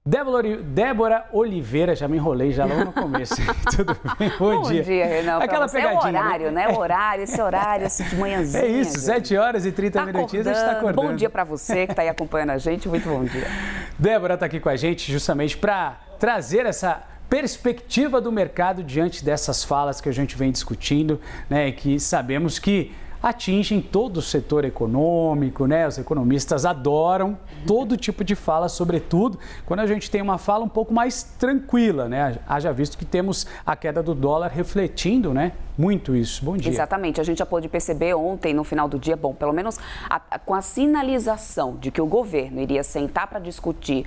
Débora Oliveira, já me enrolei já logo no começo. Tudo bem? Bom dia. Bom dia, Renan. Aquela pegadinha, é o horário, né? O horário, esse horário assim, de manhãzinha. É isso, 7 horas e 30 minutinhos, a gente está acordando. Bom dia para você que está aí acompanhando a gente, muito bom dia. Débora está aqui com a gente justamente para trazer essa perspectiva do mercado diante dessas falas que a gente vem discutindo, né? Que sabemos que atingem todo o setor econômico, né? Os economistas adoram todo tipo de fala, sobretudo quando a gente tem uma fala um pouco mais tranquila, né? Haja visto que temos a queda do dólar refletindo, né? Muito isso. Bom dia. Exatamente. A gente já pôde perceber ontem, no final do dia, bom, pelo menos com a sinalização de que o governo iria sentar para discutir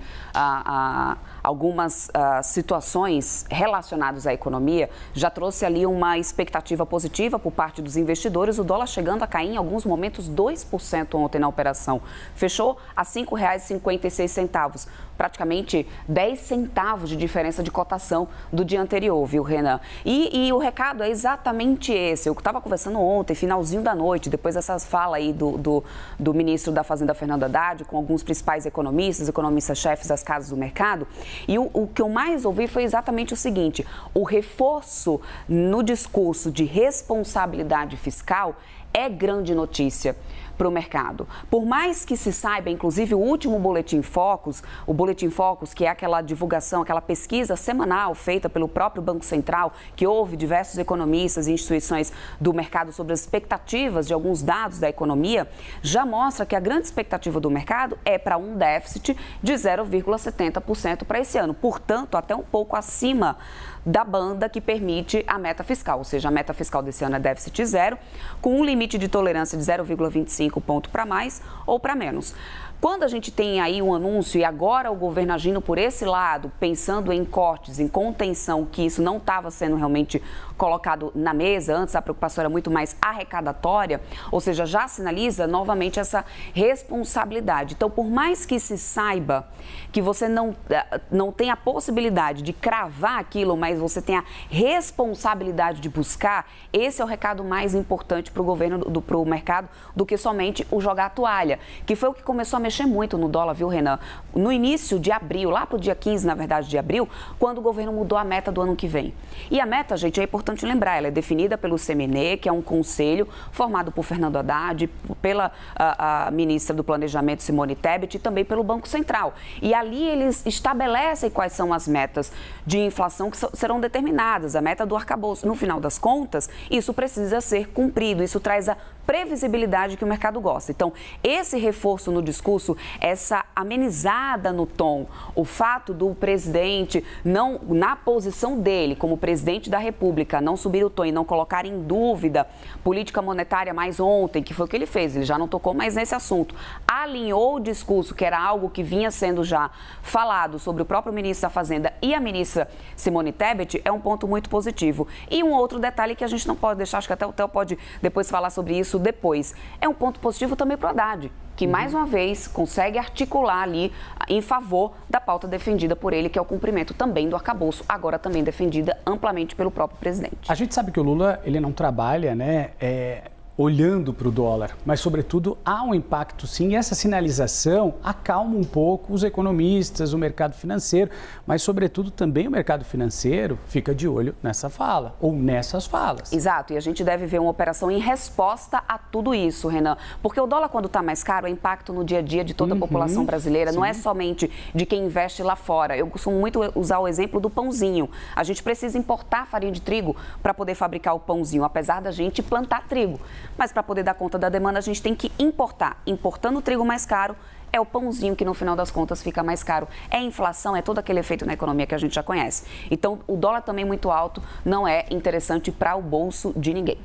algumas situações relacionadas à economia, já trouxe ali uma expectativa positiva por parte dos investidores, o dólar chegando a cair em alguns momentos 2% ontem na operação. Fechou a R$ 5,56, praticamente 10 centavos de diferença de cotação do dia anterior, viu, Renan? E o recado é exatamente esse. Eu estava conversando ontem, finalzinho da noite, depois dessas falas aí do ministro da Fazenda, Fernando Haddad, com alguns principais economistas-chefes das casas do mercado, e o que eu mais ouvi foi exatamente o seguinte: o reforço no discurso de responsabilidade fiscal é grande notícia para o mercado. Por mais que se saiba, inclusive o último Boletim Focus, o Boletim Focus, que é aquela divulgação, aquela pesquisa semanal feita pelo próprio Banco Central, que houve diversos economistas e instituições do mercado sobre as expectativas de alguns dados da economia, já mostra que a grande expectativa do mercado é para um déficit de 0,70% para esse ano. Portanto, até um pouco acima da banda que permite a meta fiscal, ou seja, a meta fiscal desse ano é déficit zero, com um limite de tolerância de 0,25 ponto para mais ou para menos. Quando a gente tem aí um anúncio e agora o governo agindo por esse lado, pensando em cortes, em contenção, que isso não estava sendo realmente colocado na mesa, antes a preocupação era muito mais arrecadatória, ou seja, já sinaliza novamente essa responsabilidade. Então, por mais que se saiba que você não tem a possibilidade de cravar aquilo, mas você tem a responsabilidade de buscar, esse é o recado mais importante para o governo, para o mercado, do que somente o jogar a toalha, que foi o que começou a mexer muito no dólar, viu, Renan? No início de abril, lá para o dia 15, na verdade, de abril, quando o governo mudou a meta do ano que vem. E a meta, gente, é importante lembrar, ela é definida pelo CMNE, que é um conselho formado por Fernando Haddad, pela a ministra do Planejamento, Simone Tebet, e também pelo Banco Central. E ali eles estabelecem quais são as metas de inflação que serão determinadas, a meta do arcabouço. No final das contas, isso precisa ser cumprido, isso traz a previsibilidade que o mercado gosta. Então, esse reforço no discurso, essa amenizada no tom, o fato do presidente não, na posição dele como presidente da República, não subir o tom e não colocar em dúvida política monetária mais ontem, que foi o que ele fez, ele já não tocou mais nesse assunto, alinhou o discurso, que era algo que vinha sendo já falado sobre o próprio ministro da Fazenda e a ministra Simone Tebet, é um ponto muito positivo. E um outro detalhe que a gente não pode deixar, acho que até o Theo pode depois falar sobre isso depois, é um ponto positivo também para o Haddad, que mais uma vez consegue articular ali em favor da pauta defendida por ele, que é o cumprimento também do arcabouço, agora também defendida amplamente pelo próprio presidente. A gente sabe que o Lula, ele não trabalha, né, olhando para o dólar, mas, sobretudo, há um impacto, sim, e essa sinalização acalma um pouco os economistas, o mercado financeiro, mas, sobretudo, também o mercado financeiro fica de olho nessa fala, ou nessas falas. Exato, e a gente deve ver uma operação em resposta a tudo isso, Renan, porque o dólar, quando está mais caro, é impacto no dia a dia de toda a população brasileira, não é somente de quem investe lá fora. Eu costumo muito usar o exemplo do pãozinho. A gente precisa importar farinha de trigo para poder fabricar o pãozinho, apesar da gente plantar trigo. Mas para poder dar conta da demanda, a gente tem que importar. Importando o trigo mais caro, é o pãozinho que no final das contas fica mais caro. É inflação, é todo aquele efeito na economia que a gente já conhece. Então, o dólar também muito alto não é interessante para o bolso de ninguém.